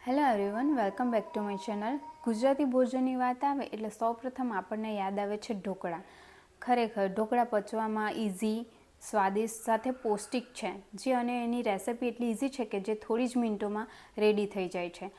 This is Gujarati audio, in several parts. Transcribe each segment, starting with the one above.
Hello everyone, welcome back to my channel. Gujarati ભોજનની વાત આવે એટલે સૌપ્રથમ આપણને યાદ આવે છે ઢોકળા. ખરેખર ઢોકળા પચવામાં ઇઝી, સ્વાદિષ્ટ સાથે પૌષ્ટિક છે અને એની રેસિપી એટલી ઇઝી છે કે જે થોડી જ મિનિટોમાં રેડી થઈ જાય છે.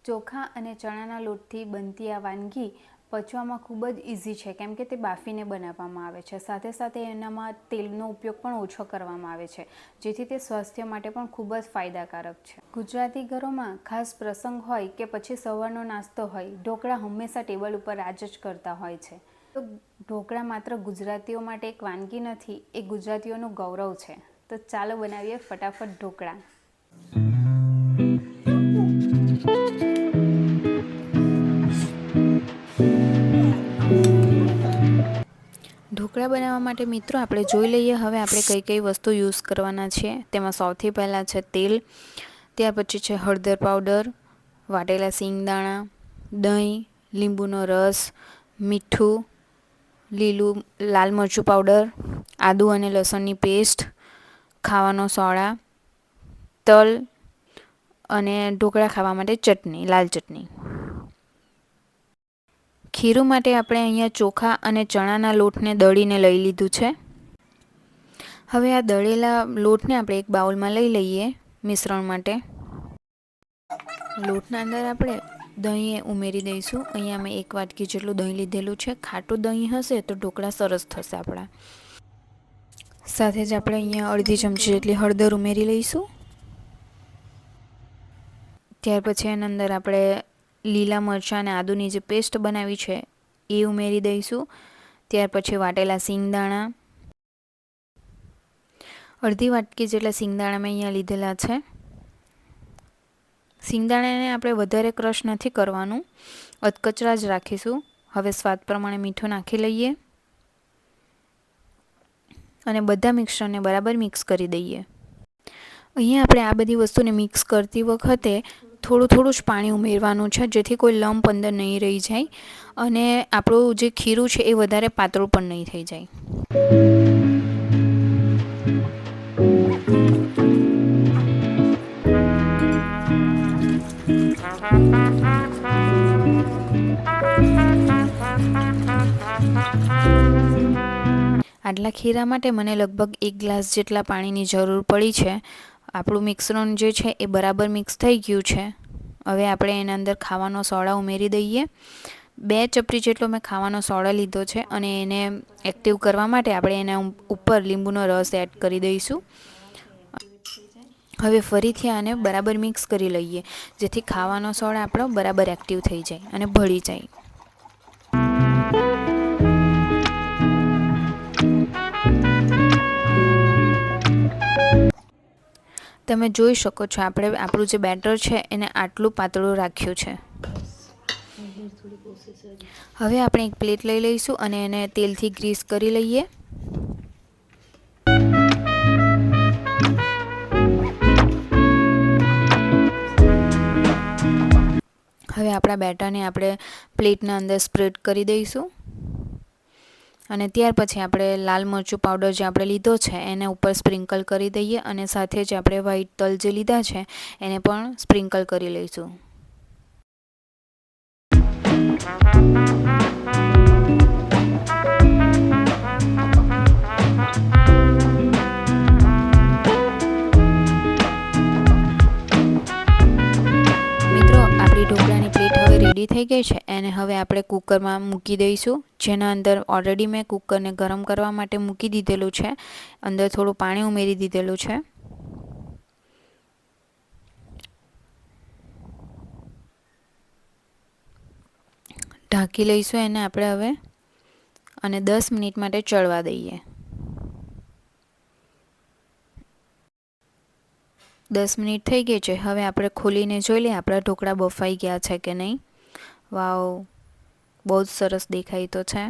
ચોખા અને ચણાના લોટથી બનતી આ વાનગી પચવામાં ખૂબ જ ઇઝી છે કેમ કે તે બાફીને બનાવવામાં આવે છે. સાથે સાથે એનામાં તેલનો ઉપયોગ પણ ઓછો કરવામાં આવે છે, જેથી તે સ્વાસ્થ્ય માટે પણ ખૂબ જ ફાયદાકારક છે. ગુજરાતી ઘરોમાં ખાસ પ્રસંગ હોય કે પછી સવારનો નાસ્તો હોય, ઢોકળા હંમેશા ટેબલ ઉપર રાજ જ કરતા હોય છે. તો ઢોકળા માત્ર ગુજરાતીઓ માટે એક વાનગી નથી, એ ગુજરાતીઓનું ગૌરવ છે. તો ચાલો બનાવીએ ફટાફટ ઢોકળા. ઢોકળા બનાવવા માટે મિત્રો આપણે જોઈ લઈએ હવે આપણે કઈ કઈ વસ્તુ યુઝ કરવાના છે. તેમાં સૌથી પહેલાં છે તેલ, ત્યાર પછી છે હળદર પાવડર, વાટેલા સિંગદાણા, દહીં, લીંબુનો રસ, મીઠું, લીલું લાલ મરચું પાવડર, આદુ અને લસણની પેસ્ટ, ખાવાનો સોડા, તલ અને ઢોકળા ખાવા માટે ચટણી, લાલ ચટણી. ખીરું માટે આપણે અહીંયા ચોખા અને ચણાના લોટને દળીને લઈ લીધું છે. હવે આ દળેલા લોટને આપણે એક બાઉલમાં લઈ લઈએ મિશ્રણ માટે. લોટના અંદર આપણે દહીં ઉમેરી દઈશું. અહીંયા મેં 1 વાટકી જેટલું દહીં લીધેલું છે. ખાટું દહીં હશે તો ઢોકળા સરસ થશે આપણા. સાથે જ આપણે અહીંયા અડધી ચમચી જેટલી હળદર ઉમેરી લઈશું. ત્યાર પછી એના અંદર આપણે લીલા મરચાં અને આદુની જે પેસ્ટ બનાવી છે એ ઉમેરી દઈશું. ત્યાર પછી વાટેલા સિંગદાણા, અડધી વાટકી જેટલા સિંગદાણા મેં અહીંયા લીધેલા છે. સિંગદાણાને આપણે વધારે ક્રશ નથી કરવાનું, અધકચરા જ રાખીશું. હવે સ્વાદ પ્રમાણે મીઠું નાખી લઈએ અને બધા મિક્સરને બરાબર મિક્સ કરી દઈએ. અહીંયા આપણે આ બધી વસ્તુને મિક્સ કરતી વખતે થોડું જ પાણી ઉમેરવાનું છે, જેથી કોઈ લમ્પ અંદર નહીં રહી જાય અને આપણું જે ખીરું છે એ વધારે પાતળું પણ નહીં થઈ જાય. આટલા ખીરા માટે મને લગભગ 1 ગ્લાસ જેટલા પાણીની જરૂર પડી છે. આપણું મિશ્રણ જે છે એ બરાબર મિક્સ થઈ ગયું છે. હવે આપણે એના અંદર ખાવાનો સોડા ઉમેરી દઈએ. 2 ચપટી જેટલો મેં ખાવાનો સોડા લીધો છે અને એને એક્ટિવ કરવા માટે આપણે એના ઉપર લીંબુનો રસ એડ કરી દઈશું. હવે ફરીથી આને બરાબર મિક્સ કરી લઈએ, જેથી ખાવાનો સોડા આપણો બરાબર એક્ટિવ થઈ જાય અને ભળી જાય. તમે જોઈ શકો છો આપણે આપણું જે બેટર છે એને આટલું પાતળું રાખ્યું છે. હવે આપણે એક પ્લેટ લઈ લઈશું અને એને તેલથી ગ્રીસ કરી લઈએ. હવે આપણા બેટરને આપણે પ્લેટના અંદર સ્પ્રેડ કરી દઈશું અને ત્યાર પછી આપણે લાલ મરચું પાવડર જે આપણે લીધો છે એને ઉપર સ્પ્રિંકલ કરી દઈએ અને સાથે જ આપણે વ્હાઈટ તલ જે લીધા છે એને પણ સ્પ્રિંકલ કરી લઈશું. ઢોકળાની પ્લેટ હવે રેડી થઈ ગઈ છે. એને હવે આપણે કુકરમાં મૂકી દઈશું, જેના અંદર ઓલરેડી મેં કુકરને ગરમ કરવા માટે મૂકી દીધેલું છે. અંદર થોડું પાણી ઉમેરી દીધેલું છે. ઢાંકી લઈશું એને આપણે હવે અને 10 મિનિટ માટે ચડવા દઈએ. 10 મિનિટ થઈ ગઈ છે. હવે આપણે ખોલીને જોઈ લઈએ આપણા ઢોકળા બફાઈ ગયા છે કે નહીં. વાવ, બહુ જ સરસ દેખાય તો છે.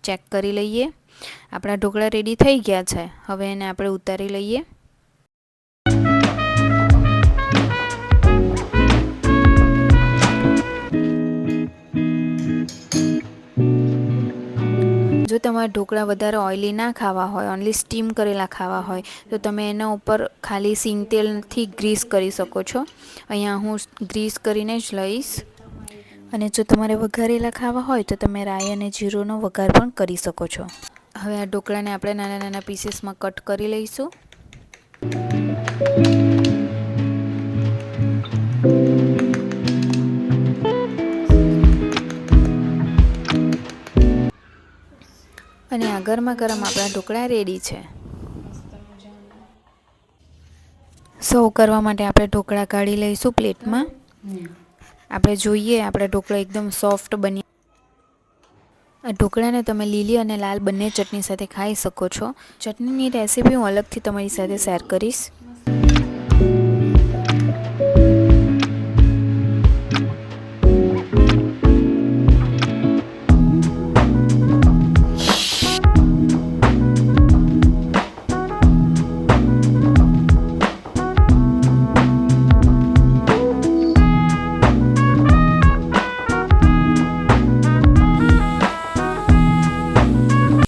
ચેક કરી લઈએ. આપણા ઢોકળા રેડી થઈ ગયા છે. હવે એને આપણે ઉતારી લઈએ. જો જો તમારા ઢોકળા વધારે ઓઇલી ના ખાવા હોય, ઓનલી સ્ટીમ કરેલા ખાવા હોય, તો તમે એના ઉપર ખાલી સિંગ તેલથી ગ્રીસ કરી શકો છો. અહીંયા હું ગ્રીસ કરીને જ લઈશ. અને જો તમારે વઘારેલા ખાવા હોય તો તમે રાઈ અને જીરુંનો વઘાર પણ કરી શકો છો. હવે આ ઢોકળાને આપણે નાના નાના પીસીસમાં કટ કરી લઈશું. અને આ ગરમા ગરમ આપણા ઢોકળા રેડી છે. સર્વ કરવા માટે આપણે ઢોકળા કાઢી લઈશું પ્લેટમાં. આપણે જોઈએ આપણા ઢોકળા એકદમ સોફ્ટ બની. આ ઢોકળાને તમે લીલી અને લાલ બંને ચટણી સાથે ખાઈ શકો છો. ચટણીની રેસીપી હું અલગથી તમારી સાથે શેર કરીશ.